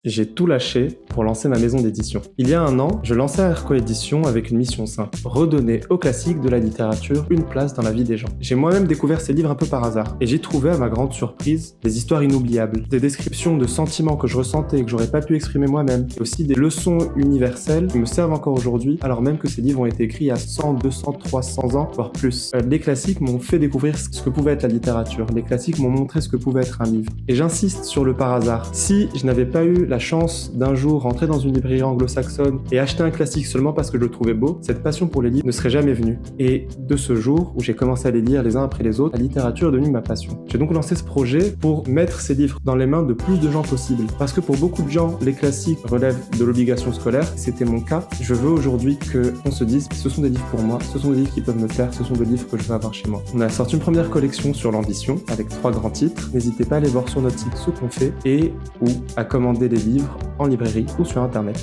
J'ai tout lâché pour lancer ma maison d'édition. Il y a un an, je lançais Arco Édition avec une mission simple, redonner aux classiques de la littérature une place dans la vie des gens. J'ai moi-même découvert ces livres un peu par hasard, et j'ai trouvé à ma grande surprise des histoires inoubliables, des descriptions de sentiments que je ressentais et que j'aurais pas pu exprimer moi-même, et aussi des leçons universelles qui me servent encore aujourd'hui, alors même que ces livres ont été écrits il y a 100, 200, 300 ans, voire plus. Les classiques m'ont fait découvrir ce que pouvait être la littérature, les classiques m'ont montré ce que pouvait être un livre. Et j'insiste sur le par hasard. Si je n'avais pas eu la chance d'un jour rentrer dans une librairie anglo-saxonne et acheter un classique seulement parce que je le trouvais beau, cette passion pour les livres ne serait jamais venue. Et de ce jour où j'ai commencé à les lire les uns après les autres, la littérature est devenue ma passion. J'ai donc lancé ce projet pour mettre ces livres dans les mains de plus de gens possible. Parce que pour beaucoup de gens, les classiques relèvent de l'obligation scolaire. C'était mon cas. Je veux aujourd'hui qu'on se dise, ce sont des livres pour moi, ce sont des livres qui peuvent me plaire, ce sont des livres que je veux avoir chez moi. On a sorti une première collection sur l'ambition avec 3 grands titres. N'hésitez pas à aller voir sur notre site ce qu'on fait et ou à commander les livres en librairie ou sur internet.